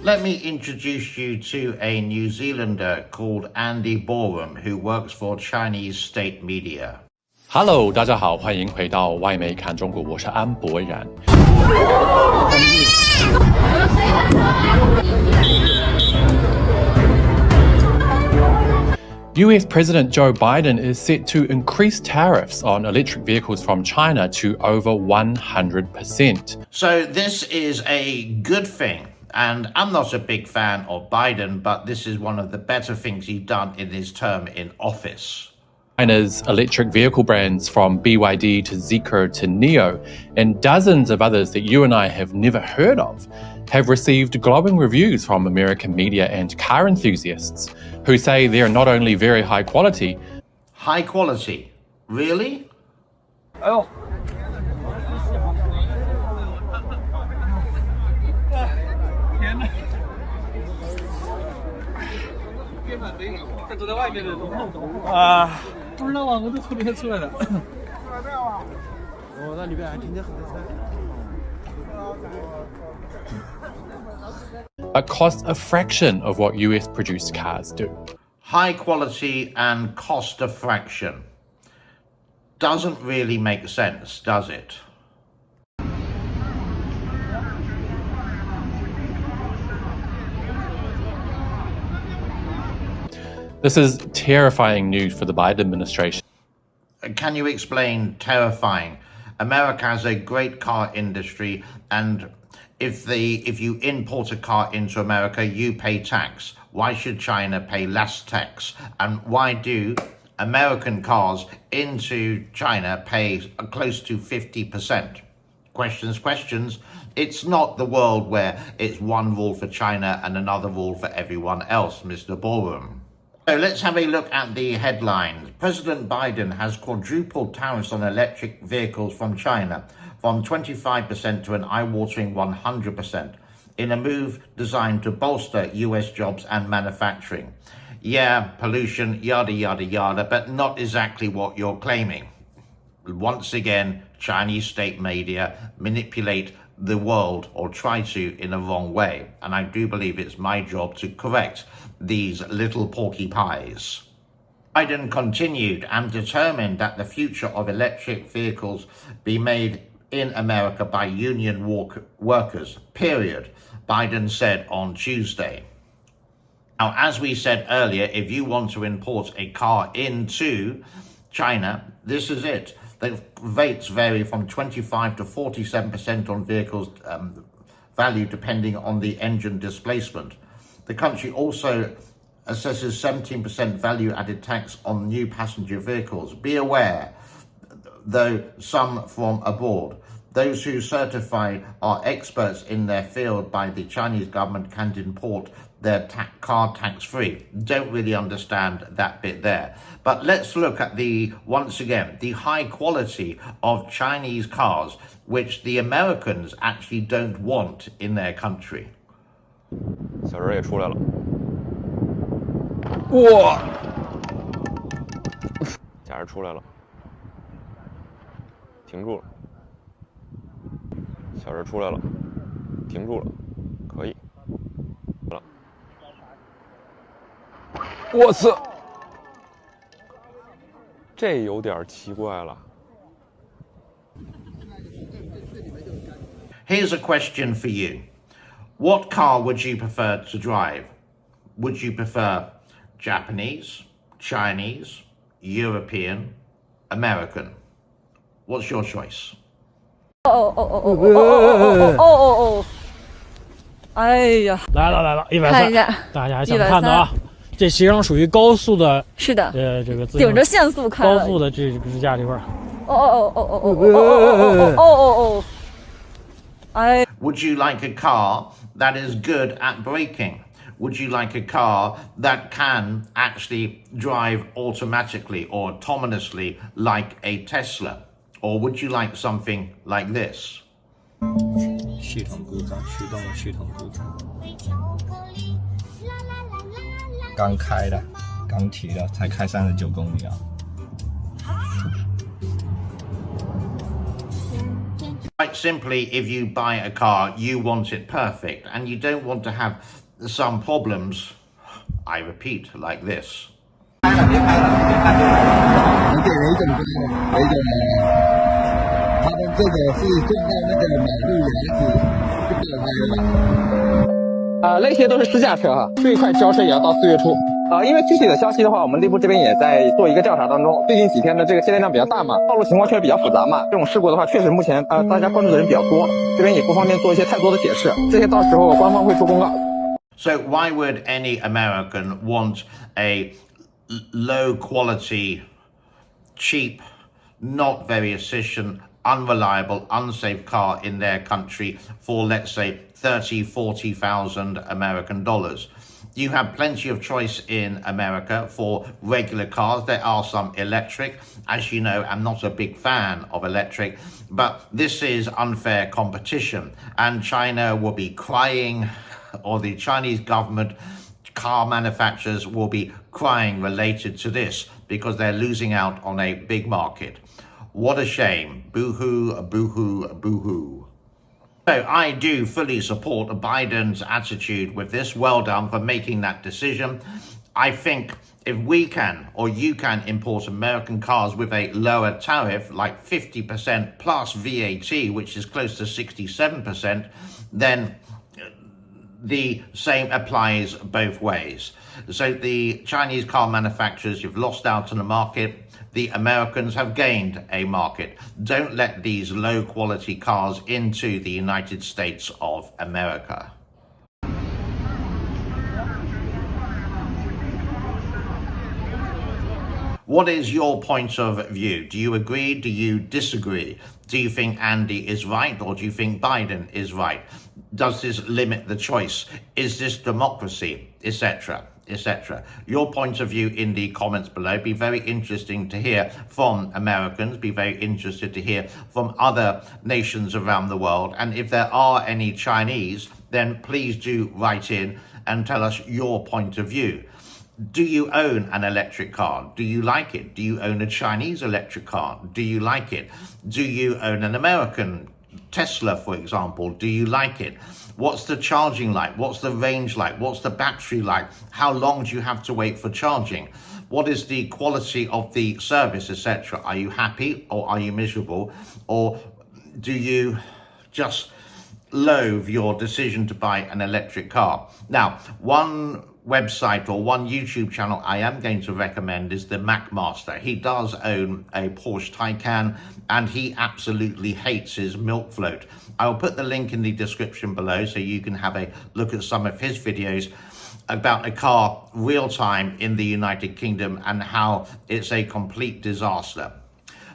Let me introduce you to a New Zealander called Andy Borum, who works for Chinese state media. Hello， 大家好，欢迎回到外媒看中国，我是安博然。US President Joe Biden is set to increase tariffs on electric vehicles from China to over 100%. So this is a good thing. And I'm not a big fan of Biden, but this is one of the better things he's done in his term in office. China's electric vehicle brands from BYD to Zeekr to NIO and dozens of others that you and I have never heard of have received glowing reviews from American media and car enthusiasts who say they're not only very high quality. High quality? Really? Oh. 这走在外面的啊，不知道啊，我就从里面出来的。哦，那里面还停着很多车。But cost a fraction of what US produced cars do. High quality and cost a fraction. Doesn't really make sense, does it? This is terrifying news for the Biden administration. Can you explain terrifying? America has a great car industry, and if you import a car into America, you pay tax. Why should China pay less tax? And why do American cars into China pay close to 50%? Questions. It's not the world where it's one rule for China and another rule for everyone else, Mr. Borum. So let's have a look at the headlines. President Biden has quadrupled tariffs on electric vehicles from China from 25% to an eye-watering 100% in a move designed to bolster US jobs and manufacturing. Yeah, pollution, yada, yada, yada, but not exactly what you're claiming. Once again, Chinese state media manipulate the world, or try to, in a wrong way. And I do believe it's my job to correct these little porky pies. Biden continued and determined that the future of electric vehicles be made in America by union workers, period, Biden said on Tuesday. Now, as we said earlier, if you want to import a car into China, this is it. The rates vary from 25 to 47% on vehicles value depending on the engine displacement. The country also assesses 17% value-added tax on new passenger vehicles. Be aware, though some from abroad. Those who certify are experts in their field by the Chinese government can import their car tax-free. Don't really understand that bit there. But let's look at once again, the high quality of Chinese cars, which the Americans actually don't want in their country. 小人也出来了。哇！假人出来了，停住了。小人出来了，停住了，可以。了。我操！这有点奇怪了。Here's a question for you. What car would you prefer to drive? Would you prefer Japanese, Chinese, European, American? What's your choice? 哎呀，来了，130，看一下，大家想看的啊，这实际上属于高速的，是的，这个顶着限速开了，高速的这个支架这块。哎。 Would you like a car that is good at braking? Would you like a car that can actually drive automatically or autonomously like a Tesla? Or would you like something like this? 系统故障，驱动系统故障。刚开的，刚提的，才开39公里啊。Right, Quite simply, if you buy a car, you want it perfect, and you don't want to have some problems, I repeat, like this. 那些都是试驾车哈，最快交车也要到4月初。因为具体的消息的话，我们内部这边也在做一个调查当中。最近几天的这个限电量比较大嘛，道路情况确实比较复杂嘛，这种事故的话，确实目前大家关注的人比较多，这边也不方便做一些太多的解释，这些到时候官方会出公告。So why would any American want a low quality, cheap, not very efficient, unreliable, unsafe car in their country for, let's say, 30, 40,000 American dollars? You have plenty of choice in America for regular cars. There are some electric. As you know, I'm not a big fan of electric, but this is unfair competition, and China will be crying, or the Chinese government, car manufacturers will be crying related to this because they're losing out on a big market. What a shame. Boo-hoo, boo-hoo, boo-hoo. So I do fully support Biden's attitude with this. Well done for making that decision. I think if we can, or you can, import American cars with a lower tariff, like 50% plus VAT, which is close to 67%, then the same applies both ways. So the Chinese car manufacturers, you've lost out on the market. The Americans have gained a market. Don't let these low quality cars into the United States of America. What is your point of view? Do you agree? Do you disagree? Do you think Andy is right, or do you think Biden is right? Does this limit the choice? Is this democracy? Etc. etc. Your point of view in the comments below. Be very interesting to hear from Americans. Be very interested to hear from other nations around the world. And if there are any Chinese, then please do write in and tell us your point of view. Do you own an electric car? Do you like it? Do you own a Chinese electric car? Do you like it? Do you own an American Tesla, for example? Do you like it? What's the charging like? What's the range like? What's the battery like? How long do you have to wait for charging? What is the quality of the service, etc.? Are you happy, or are you miserable? Or do you just loathe your decision to buy an electric car? Now, one website or one YouTube channel I am going to recommend is the Mac Master. He does own a Porsche Taycan, and he absolutely hates his milk float. I will put the link in the description below so you can have a look at some of his videos about a car real time in the United Kingdom and how it's a complete disaster.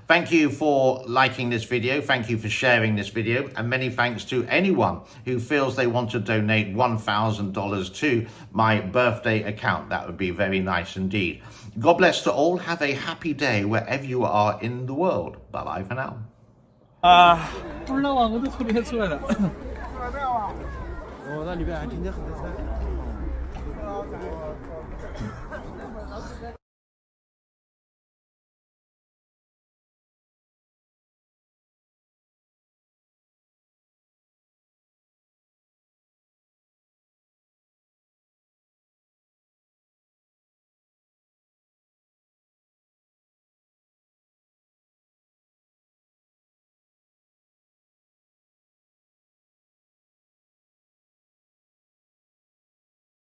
Thank you for liking this video. Thank you for sharing this video. And many thanks to anyone who feels they want to donate $1,000 to my birthday account. That would be very nice indeed. God bless to all. Have a happy day wherever you are in the world. Bye-bye for now. 不知道啊，我都从这边出来的。哦，那里边还挺得很。